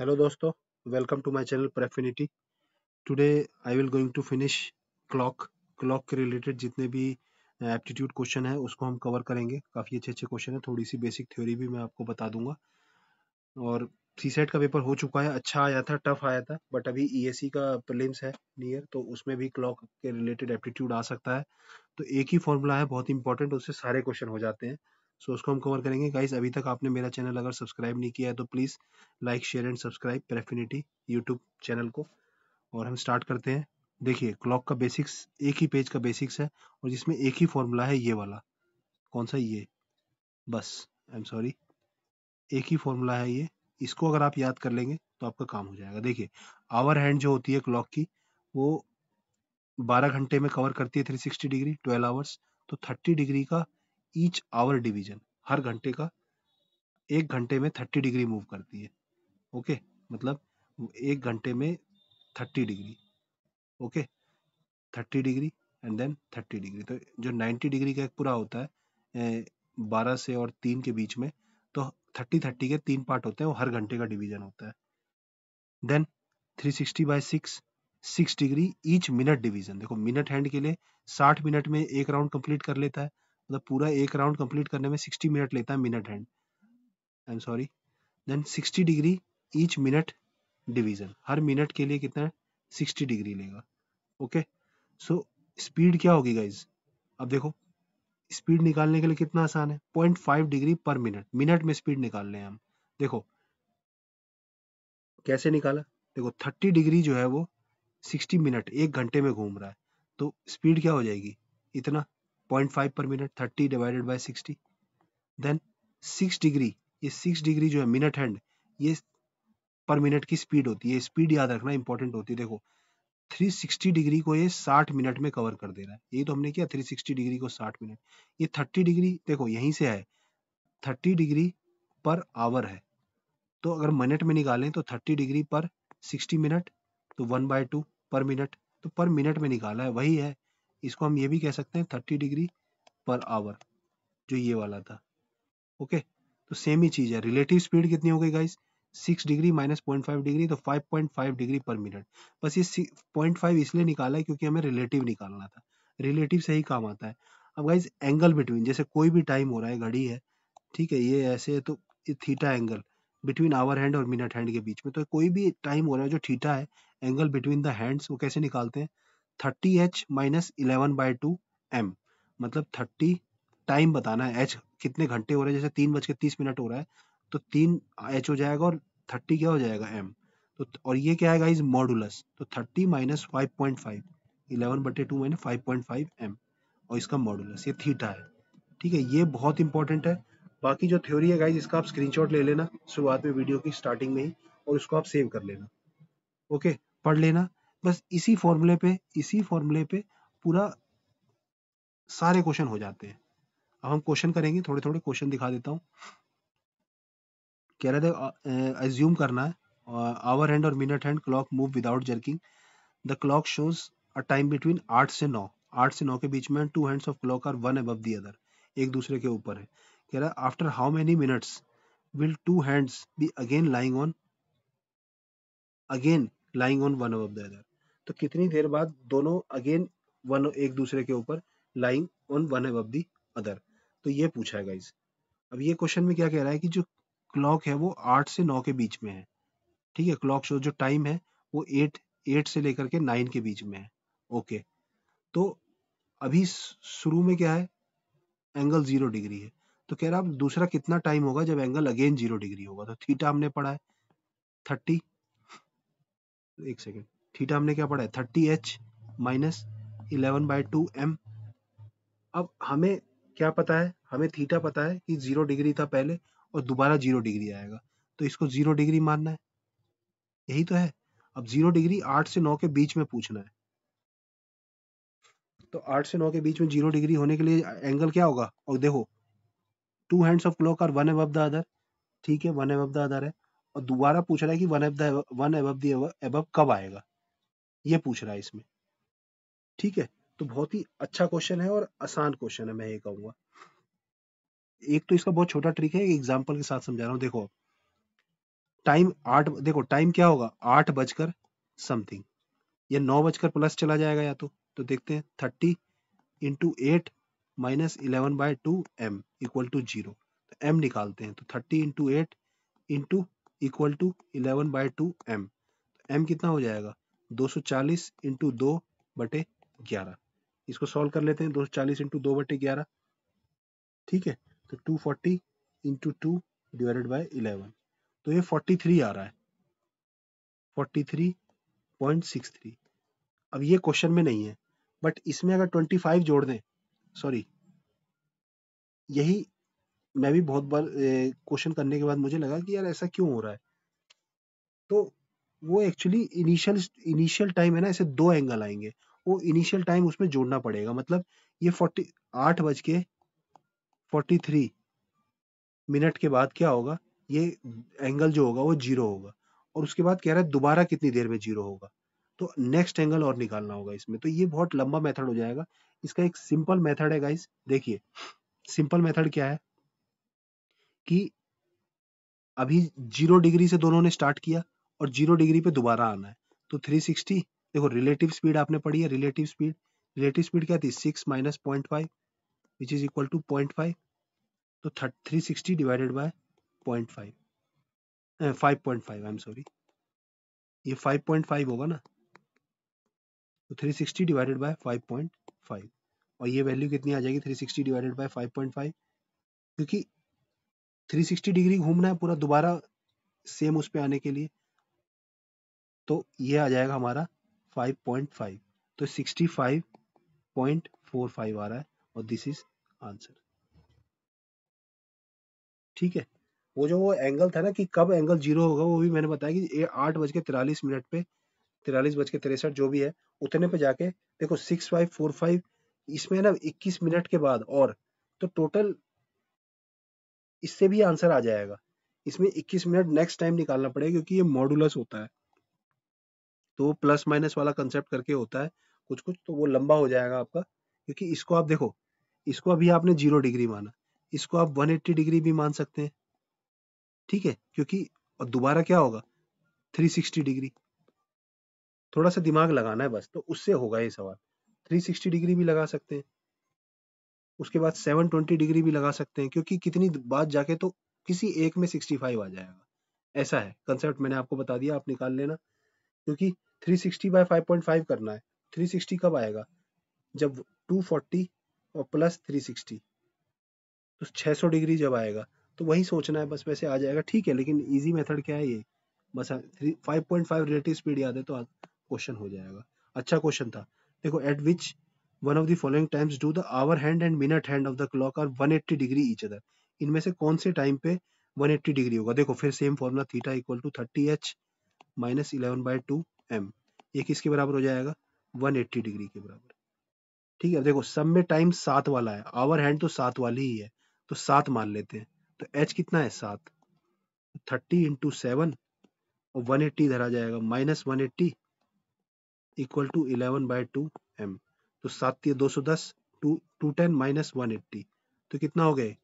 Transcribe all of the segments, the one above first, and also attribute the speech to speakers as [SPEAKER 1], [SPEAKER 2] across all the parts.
[SPEAKER 1] Hello दोस्तों, welcome to my channel Prefinity. Today I will going to finish clock. Clock के related जितने भी aptitude question है उसको हम कवर करेंगे. काफ़ी अच्छे क्वेश्चन है, थोड़ी सी बेसिक थ्योरी भी मैं आपको बता दूंगा. और सी सेट का पेपर हो चुका है, अच्छा आया था, टफ आया था, बट अभी ईएससी का प्रीलिम्स है नियर, तो उसमें भी क्लॉक के रिलेटेड एप्टीट्यूड आ सकता है. तो एक ही फॉर्मूला है बहुत इंपॉर्टेंट, उससे सारे क्वेश्चन हो जाते हैं. सो उसको हम कवर करेंगे. गाइस, अभी तक आपने मेरा चैनल अगर सब्सक्राइब नहीं किया है तो please like share and subscribe Prefinity YouTube channel को. और हम स्टार्ट करते हैं. देखिए, क्लॉक का बेसिक्स एक ही पेज का बेसिक्स है और जिसमें एक ही फॉर्मूला है, ये वाला. कौन सा? ये. बस. आई एम सॉरी. एक ही फॉर्मूला है ये. इसको अगर आप याद कर लेंगे तो आपका काम हो जाएगा. देखिए, आवर हैंड जो होती है क्लॉक की, वो 12 घंटे में कवर करती है 360 डिग्री, 12 आवर्स. तो 30 डिग्री का ईच आवर डिवीजन, हर घंटे का, एक घंटे में 30 डिग्री मूव करती है. ओके, मतलब एक घंटे में 30 degree. Okay, 30 degree and then 30 degree. तो जो 90 डिग्री का एक पूरा होता है 12 से और 3 के बीच में, तो 30 के 3 पार्ट होते हैं, वो हर घंटे का डिवीजन होता है. Then 360/6, 6 degree each minute division. देखो, मिनट हैंड के लिए 60 मिनट में एक राउंड कंप्लीट कर लेता है, मतलब पूरा एक राउंड कंप्लीट करने में 60 मिनट लेता है minute hand. I am sorry. Then 60 degree each minute division, हर मिनट के लिए कितना है? 60 डिग्री लेगा. ओके. सो स्पीड क्या होगी गाइज? अब देखो, स्पीड निकालने के लिए कितना आसान है, 0.5 डिग्री पर मिनट. मिनट में स्पीड निकाल रहे हैं हम. देखो कैसे निकाला. देखो, 30 डिग्री जो है वो 60 मिनट, एक घंटे में घूम रहा है, तो स्पीड क्या हो जाएगी? इतना, 0.5 पर minute, 30 divided by 60. Then 6 degree, ये 6 डिग्री जो है मिनट हैंड, ये पर मिनट की स्पीड होती है. स्पीड याद रखना इंपॉर्टेंट होती है. देखो, 360 डिग्री को ये 60 मिनट में कवर कर दे रहा है. यही तो हमने किया, 360 डिग्री को 60 मिनट. ये 30 डिग्री देखो यहीं से है, 30 डिग्री पर आवर है. तो अगर मिनट में निकालें तो 30 डिग्री पर 60 मिनट, तो 1/2 पर मिनट. तो पर मिनट में निकाला है, वही है. इसको हम ये भी कह सकते हैं 30 डिग्री पर आवर, जो ये वाला था. ओके. तो सेम ही चीज है. रिलेटिव स्पीड कितनी हो गई गाइस? 6 डिग्री माइनस 0.5 डिग्री, तो 5.5 डिग्री पर मिनट. बस ये 0.5 इसलिए निकाला है क्योंकि हमें रिलेटिव निकालना था. रिलेटिव से ही काम आता है. अब गाइस, एंगल बिटवीन, जैसे कोई भी टाइम हो रहा है, घड़ी है, ठीक है, ये ऐसे है, तो ये theta angle between our hand और मिनट हैंड के बीच में, तो कोई भी टाइम हो रहा है जो थीटा है, एंगल बिटवीन द हैंड्स, वो कैसे निकालते हैं? 30h minus 11/2 m. मतलब 30 टाइम बताना है, h कितने घंटे हो रहे हैं, जैसे 3:30 हो रहा है, तो 3h हो जाएगा और 30 क्या हो जाएगा? m. तो और ये क्या है गाइस? मॉडुलस. तो 30 माइनस 5.5, 11/2 मैंने 5.5 m, और इसका मॉडुलस ये थीटा है. ठीक है, ये बहुत इंपॉर्टेंट है. बाकी जो थ्योरी है गाइज, इसका आप स्क्रीनशॉट ले लेना शुरुआत में वीडियो की स्टार्टिंग में ही, और उसको आप सेव कर लेना. ओके, पढ़ लेना. बस इसी फॉर्मूले पे पूरा सारे क्वेश्चन हो जाते हैं. अब हम क्वेश्चन करेंगे, थोड़े थोड़े क्वेश्चन दिखा देता हूँ. कह रहे थे एज्यूम करना है, आवर हैंड और minute hand clock move without jerking. The clock shows a time between 8 से 9. 8 से 9 के बीच में two hands of clock are one above the other, एक दूसरे के ऊपर है. कह रहा है after how many minutes will two hands be again lying on one above the other. तो कितनी देर बाद दोनों अगेन वन एक दूसरे के ऊपर lying on one above the other. तो ये पूछा है गाइस. अब ये क्वेश्चन में क्या कह रहा है कि जो क्लॉक है वो 8 से 9 के बीच में है. ठीक है, क्लॉक शो जो टाइम है वो 8 से लेकर के 9 के बीच में है. ओके. तो अभी शुरू में क्या है? एंगल 0 डिग्री है. तो कह रहा अब दूसरा कितना टाइम होगा जब एंगल अगेन 0 डिग्री होगा? तो थीटा हमने पढ़ा है 30. एक सेकेंड. थीटा हमने क्या पढ़ा है? 30h minus 11/2 m. अब हमें क्या पता है? हमें थीटा पता है कि 0 डिग्री था पहले और दोबारा 0 डिग्री आएगा, तो इसको 0 डिग्री मानना है. यही तो है. अब 0 डिग्री 8 से 9 के बीच में पूछना है, तो 8 से 9 के बीच में 0 डिग्री होने के लिए एंगल क्या होगा? और देखो, two hands of clock are one above the other. ठीक है, वन अबव द अदर है, और दोबारा पूछ रहा है कि वन अबव द अबव कब आएगा, ये पूछ रहा है इसमें. ठीक है, तो बहुत ही अच्छा क्वेश्चन है और आसान क्वेश्चन है, मैं ये कहूंगा. एक तो इसका बहुत छोटा ट्रिक है, एग्जांपल के साथ समझा रहा हूँ. देखो, टाइम 8, देखो टाइम क्या होगा 8 बजकर समथिंग, ये 9 बजकर प्लस चला जाएगा या तो देखते हैं 30 into 8 minus 11/2 m equal to 0। तो एम निकालते हैं, तो 30 into 8 into equal to 11/2 m. M कितना हो जाएगा 240 इंटू 2/11। इसको सॉल्व कर लेते हैं, 240 इंटू 2/11, ठीक है। तो 240 इंटू 2 डिवाइडेड बाई 11, तो ये 43 आ रहा है, 43.63। अब ये क्वेश्चन में नहीं है, बट इसमें अगर 25 जोड़ दें, सॉरी, यही मैं भी बहुत बार क्वेश्चन करने के बाद मुझे लगा कि यार ऐसा क्यों हो रहा है, तो वो एक्चुअली इनिशियल टाइम है ना, ऐसे दो एंगल आएंगे, वो इनिशियल टाइम उसमें जोड़ना पड़ेगा। मतलब ये 8:43 के बाद क्या होगा, ये एंगल जो होगा वो 0 होगा, और उसके बाद कह रहा है दोबारा कितनी देर में 0 होगा, तो नेक्स्ट एंगल और निकालना होगा इसमें। तो ये बहुत लंबा मेथड हो जाएगा। इसका एक सिंपल मेथड है गाइस, देखिए सिंपल मेथड क्या है कि अभी 0 डिग्री से दोनों ने स्टार्ट किया और 0 डिग्री पे दोबारा आना है, तो 360, देखो रिलेटिव स्पीड आपने पढ़ी है, रिलेटिव स्पीड क्या थी 6 minus 0.5 which is equal to 0.5, तो 360 divided by 0.5, 5.5, I am sorry, ये 5.5 होगा ना, तो 360 डिवाइडेड बाय 5.5, और ये वैल्यू कितनी आ जाएगी 360 डिवाइडेड बाय 5.5, क्योंकि 360 डिग्री घूमना है पूरा दोबारा सेम उस पे आने के लिए, तो ये आ जाएगा हमारा 5.5, तो 65.45 आ रहा है, और दिस इज आंसर, ठीक है। वो एंगल था ना कि कब एंगल 0 होगा, वो भी मैंने बताया कि ये 8:43 पे, 43:63 जो भी है, उतने पे जाके देखो 6545, इसमें ना 21 मिनट के बाद, और तो टोटल इससे भी आंसर आ जाएगा। इसमें 21 मिनट नेक्स्ट टाइम निकालना पड़ेगा, क्योंकि ये मॉडुलस होता है, तो वो प्लस माइनस वाला कंसेप्ट करके होता है कुछ कुछ, तो वो लंबा हो जाएगा आपका, क्योंकि इसको आप देखो, इसको अभी आपने 0 डिग्री माना, इसको आप 180 डिग्री भी मान सकते हैं, ठीक है, क्योंकि और दोबारा क्या होगा 360 डिग्री, थोड़ा सा दिमाग लगाना है बस, तो उससे होगा ये सवाल। 360 डिग्री भी लगा सकते हैं, उसके बाद 720 डिग्री भी लगा सकते हैं, क्योंकि कितनी बात जाके तो किसी एक में 65 आ जाएगा, ऐसा है कंसेप्ट, मैंने आपको बता दिया, आप निकाल लेना, क्योंकि 360 बाय 5.5 करना है। 360 कब आएगा जब 240 और प्लस 360, तो 600 डिग्री जब आएगा, तो वही सोचना है बस, वैसे आ जाएगा, ठीक है। लेकिन इजी मेथड क्या है ये, बस 5.5 रिलेटिव स्पीड याद है तो क्वेश्चन हो जाएगा। अच्छा क्वेश्चन था, देखो at which one of the following times do the hour hand and minute hand of the clock are 180 degree each other, इनमें से कौन से टाइम पे 180 डिग्री होगा। देखो फिर same formula, theta equal to 30h minus 11/2 m, ये किसके बराबर हो जाएगा 180 डिग्री के बराबर, ठीक है। देखो सब में टाइम 7 वाला है, आवर हैंड तो 7 वाली ही है, तो 7 मान लेते हैं, तो एच कितना है 7, 30 इंटू 7, और 180 इधर आ जाएगा, माइनस 180 इक्वल टू 11/2 एम, तो 7 ये 210, 210 माइनस 180, तो कितना हो गए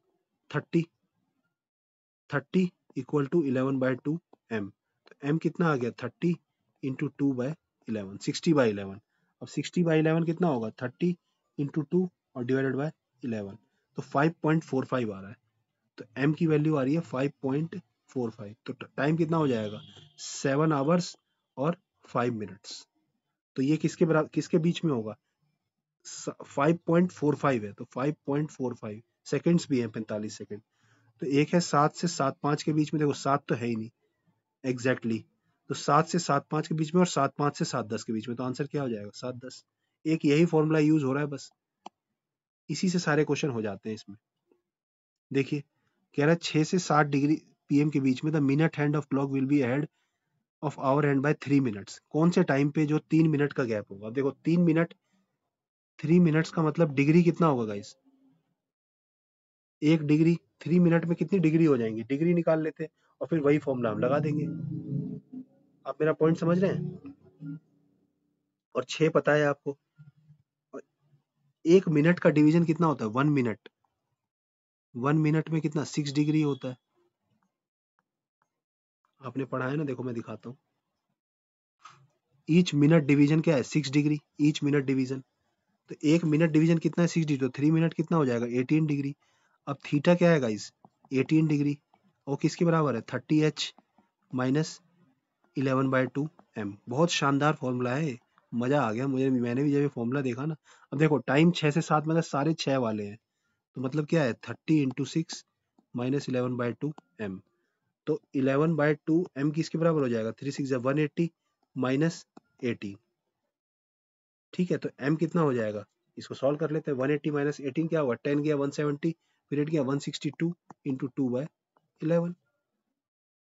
[SPEAKER 1] 30, 30 इक्वल टू 11/2 एम, तो एम कितना आ गया 30 इंटू 2/11, 60/11। अब 60/11 कितना होगा 30 इंटू 2 और डिवाइडेड बाय 11, तो 5.45 आ रहा है, तो एम की वैल्यू आ रही है 5.45, तो टाइम कितना हो जाएगा 7 आवर्स और 5 मिनट्स, तो ये किसके बराबर, किसके बीच में होगा 5.45 है, तो 5.45 सेकेंड्स भी है 45 सेकेंड, तो एक है 7 से 7:05 के बीच में, देखो 7 तो है ही नहीं एग्जैक्टली, तो 7 से 7:05 के बीच में और 7:05 से 7:10 के बीच में, तो आंसर क्या हो जाएगा 7:10। एक यही फॉर्मूला यूज हो रहा है बस, इसी से सारे क्वेश्चन हो जाते हैं इसमें। देखिए कह रहा है 6 से 7 डिग्री पीएम के बीच में the minute hand of clock will be ahead of hour hand by 3 minutes, कौन से टाइम पे जो 3 मिनट का गैप होगा। अब देखो 3 मिनट, 3 मिनट्स का मतलब डिग्री कितना होगा गाइस, एक डिग्री 3 मिनट में कितनी डिग्री हो जाएंगी, डिग्री निकाल लेते हैं और फिर वही फॉर्मूला हम लगा देंगे। आप मेरा पॉइंट समझ रहे हैं, और 6 पता है आपको, और एक मिनट का डिवीजन कितना होता है 1 मिनट, 1 मिनट में कितना 6 डिग्री होता है, आपने पढ़ा है ना, देखो मैं दिखाता हूँ। ईच मिनट डिवीजन क्या है, 6 डिग्री ईच मिनट डिवीजन। तो 1 मिनट डिवीजन कितना है, 6 डिग्री, तो 3 मिनट कितना हो जाएगा, 18 डिग्री। अब थीटा क्या है गाइस, 18 डिग्री। और किसके बराबर है, 30h माइनस 11/2m। बहुत शानदार फॉर्मूला है, मजा आ गया मुझे, मैंने भी जब ये फॉर्मूला देखा ना। अब देखो टाइम 6 से 7 मतलब सारे 6 वाले हैं, तो मतलब क्या है, 30 इंटू 6 माइनस 11/2m। तो 11/2m किसके बराबर हो जाएगा, 3 6 180 माइनस 18। ठीक है, तो m कितना हो जाएगा, इसको सॉल्व कर लेते हैं। 180 माइनस 18 क्या होगा, 10 गया 170, फिर 8 गया 162 इंटू 2/11।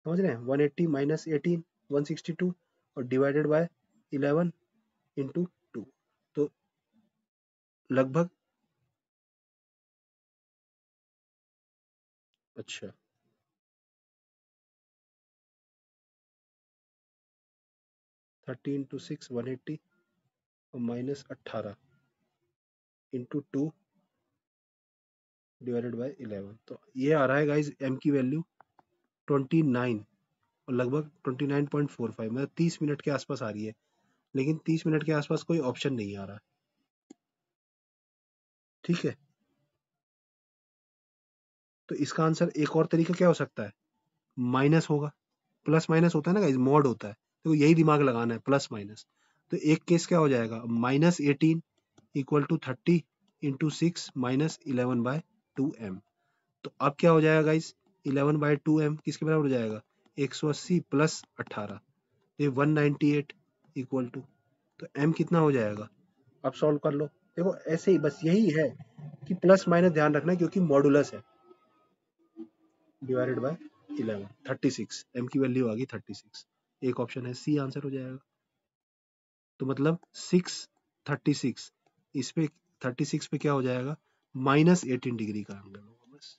[SPEAKER 1] समझ रहे हैं, 180 माइनस 18 162 और डिवाइडेड बाय 11 इंटू 2, तो लगभग, अच्छा 30 इंटू 6 180 और माइनस 18 इंटू 2 डिवाइडेड बाय 11, तो ये आ रहा है गाइज m की वैल्यू 29 और लगभग 29.45, मतलब 30 मिनट के आसपास आ रही है। लेकिन 30 मिनट के आसपास कोई ऑप्शन नहीं आ रहा। ठीक है, तो इसका आंसर एक और तरीका क्या हो सकता है, माइनस होगा। प्लस माइनस होता है ना गाइस, मॉड होता है, तो यही दिमाग लगाना है, प्लस माइनस। तो एक केस क्या हो जाएगा, minus 18 equal to 30 into 6 minus 11/2m। तो अब क्या हो जाएगा गाइस, 11/2m किसके बराबर हो जाएगा, 180 प्लस 18, ये 198 इक्वल टू, तो m कितना हो जाएगा, अब सॉल्व कर लो। देखो ऐसे ही, बस यही है कि प्लस माइनस ध्यान रखना है, क्योंकि मॉडुलस है, डिवाइडेड बाय 11 36, m की वैल्यू आ गई 36। एक ऑप्शन है सी आंसर हो जाएगा। तो मतलब 636, इस पे 36 पे क्या हो जाएगा, माइनस 18 डिग्री का एंगल होगा। बस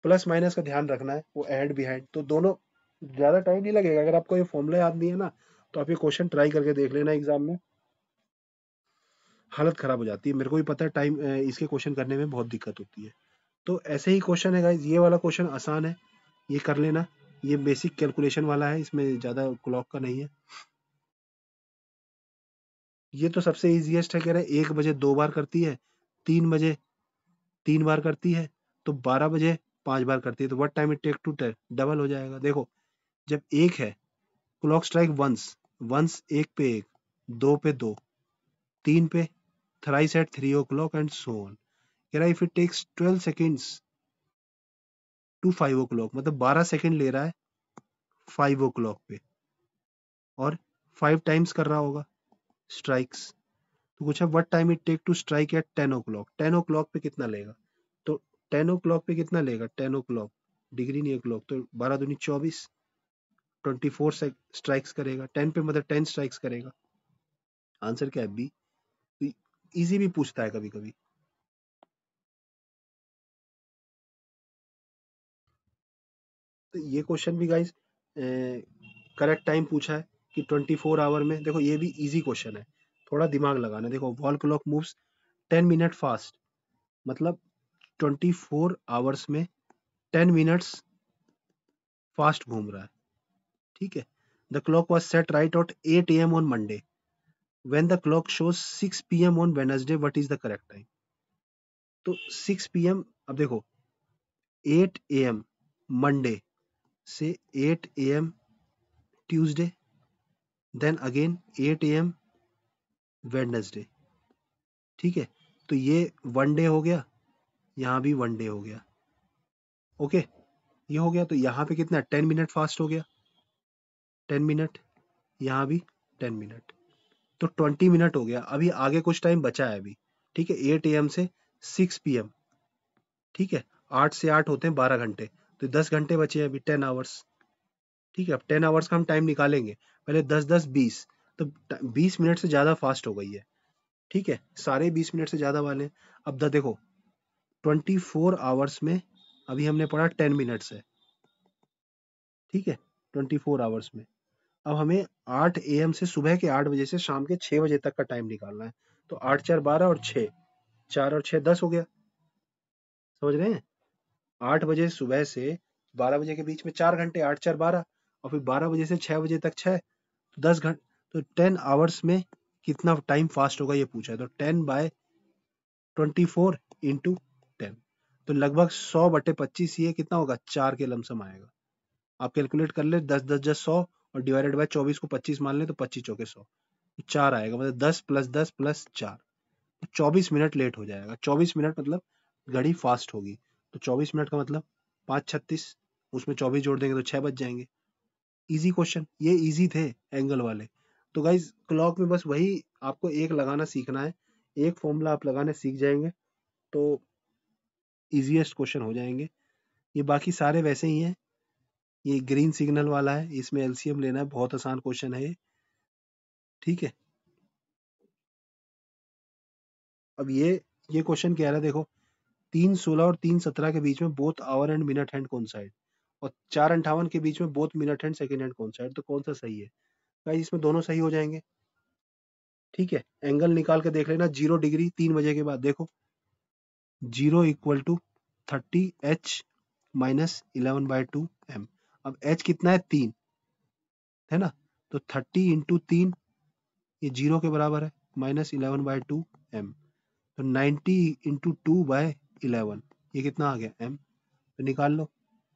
[SPEAKER 1] प्लस माइनस का ध्यान रखना है, वो ऐड बिहाइंड, तो दोनों ज्यादा टाइम नहीं लगेगा। अगर आपको ये फॉर्मूला याद नहीं है ना, तो आप ये क्वेश्चन ट्राई करके देख लेना एग्जाम में, हालत खराब हो जाती है। मेरे को भी पता है, टाइम इसके क्वेश्चन करने में बहुत दिक्कत होती है। तो ऐसे ही क्वेश्चन है गाइज, ये वाला क्वेश्चन आसान है, ये कर लेना। ये बेसिक कैलकुलेशन वाला है, इसमें ज्यादा क्लॉक का नहीं है। ये तो सबसे इजीएस्ट है, कह रहे हैं 1 बजे 2 बार करती है, 3 बजे 3 बार करती है, तो 12 बजे 5 बार करती है, तो what time it take to double हो जाएगा। देखो जब एक है, क्लॉक स्ट्राइक वंस, वंस एक पे एक, दो पे दो, तीन पे thrice at 3 o'clock and so on. कह रहा है if it takes 12 seconds to 5 o'clock, मतलब 12 सेकंड ले रहा है 5 o'clock पे, और 5 टाइम्स कर रहा होगा स्ट्राइक्स। तो पूछा what time it take to strike at 10 o'clock, 10 o'clock पे कितना लेगा। तो 10 o'clock पे कितना लेगा, 10 o'clock डिग्री नहीं है क्लॉक, तो 12 दूनी 24, 24 स्ट्राइक्स करेगा 10 पे, मतलब 10 स्ट्राइक्स करेगा। आंसर क्या है, बी। इजी भी पूछता है कभी कभी। तो ये क्वेश्चन भी गाइस करेक्ट टाइम पूछा है कि 24 आवर में। देखो ये भी इजी क्वेश्चन है, थोड़ा दिमाग लगाना। देखो wall clock moves 10 minute fast, मतलब 24 आवर्स में 10 मिनट्स फास्ट घूम रहा है। ठीक है, the clock was set right out 8 AM on Monday, when the clock shows 6 PM on Wednesday, what is the correct time. तो 6 PM, अब देखो 8 AM मंडे से 8 AM Tuesday, then again 8 AM Wednesday. ठीक है, तो ये वन डे हो गया, यहाँ भी वन डे हो गया। ओके, ये हो गया, तो यहाँ पे कितना 10 मिनट फास्ट हो गया, 10 मिनट, यहाँ भी 10 मिनट, तो 20 मिनट हो गया। अभी आगे कुछ टाइम बचा है अभी। ठीक है, 8 AM से 6 PM। ठीक है, 8 से 8 होते हैं 12 घंटे, तो 10 घंटे बचे हैं अभी, 10 आवर्स। ठीक है, अब 10 आवर्स का हम टाइम निकालेंगे, पहले 10 10 20, तो 20 मिनट से ज़्यादा फास्ट हो गई है। ठीक है, सारे 20 मिनट से ज़्यादा वाले। अब देखो 24 आवर्स में अभी हमने पढ़ा 10 मिनट्स है। ठीक है, 24 आवर्स में अब हमें 8 AM से, सुबह के 8 बजे से शाम के 6 बजे तक का टाइम निकालना है। तो 8 4 12 और 6, 4 और 6 10 हो गया। समझ रहे हैं, 8 बजे सुबह से 12 बजे के बीच में 4 घंटे, 8 4 12, और फिर 12 बजे से 6 बजे तक 6, 10 घंटे। तो 10 आवर्स में कितना टाइम फास्ट होगा ये पूछा है, तो 10/24 इंटू 10, तो लगभग 100/25, ये कितना होगा, 4 के लमसम आएगा। आप कैलकुलेट कर ले, 10 10 10 100 और डिवाइडेड बाय 24 को 25 मान ले, तो 25 चौके 100, 4 आएगा, मतलब 10 + 10 + 4, 24 मिनट लेट हो जाएगा। 24 मिनट मतलब घड़ी फास्ट होगी, तो 24 मिनट का मतलब 5 36, उसमें 24 जोड़ देंगे तो 6 बज जाएंगे। इजी क्वेश्चन, ये इजी थे एंगल वाले। तो गाइज क्लॉक में बस वही आपको एक लगाना सीखना है, एक फॉर्मूला आप लगाने सीख जाएंगे तो इजीएस्ट क्वेश्चन हो जाएंगे। ये बाकी सारे वैसे ही हैं। ये ग्रीन सिग्नल वाला है, इसमें एलसीएम लेना है, बहुत आसान क्वेश्चन है ये, ठीक है। अब ये क्वेश्चन कह रहा है, देखो 3:16 और 3:17 के बीच में both our and minute hand कौन सा है, और 4:58 के बीच में both minute hand second hand कौन सा है, तो कौन सा सही है। गाइस इसमें दोनों सही हो जाएंगे, ठीक है। एंगल निकाल के देख लेना, 0 डिग्री 3 बजे के बाद, देखो 0 = 30h - 11/2 m। अब h कितना है, 3 है ना, तो 30 × 3, ये 0 के बराबर है, -11/2 m, तो 90 × 2/11, ये कितना आ गया, m, तो निकाल लो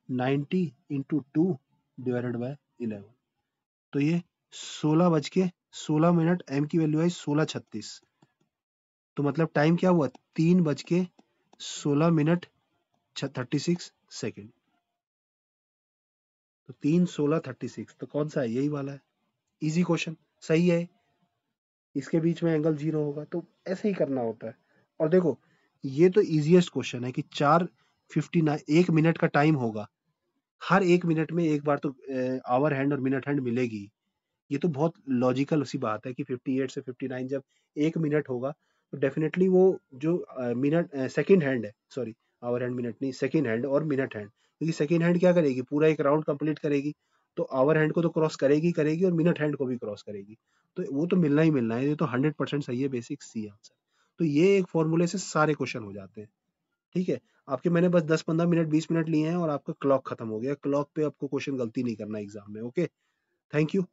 [SPEAKER 1] 90 × 2 डिवाइडेड बाय 11, तो ये 16:16 m की वैल्यू आई 16:36, तो मतलब टाइम क्या हुआ, 3:16 36 सेकेंड, तो 3:16 36, तो कौन सा है, यही वाला है। इजी क्वेश्चन, सही है, इसके बीच में एंगल 0 होगा, तो ऐसे ही करना होता है। और देखो ये तो इजीएस्ट क्वेश्चन है कि 4:59, 1 मिनट का टाइम होगा, हर 1 मिनट में एक बार तो आवर हैंड और मिनट हैंड मिलेगी। ये तो बहुत लॉजिकल सी बात है कि 58 से 59 जब 1 मिनट होगा, तो डेफिनेटली वो जो मिनट सेकंड हैंड है, सॉरी आवर हैंड मिनट नहीं, सेकंड हैंड और मिनट हैंड, क्योंकि सेकंड हैंड क्या करेगी, पूरा एक राउंड कंप्लीट करेगी, तो आवर हैंड को तो क्रॉस करेगी करेगी और मिनट हैंड को भी क्रॉस करेगी, तो वो तो मिलना ही मिलना है, ये तो 100% सही है, बेसिक सी आंसर। तो ये एक फॉर्मूले से सारे क्वेश्चन हो जाते हैं, ठीक है। आपके मैंने बस 10 15 मिनट 20 मिनट लिए हैं और आपका क्लॉक खत्म हो गया। क्लॉक पे आपको क्वेश्चन गलती नहीं करना एग्जाम में, ओके। Thank you.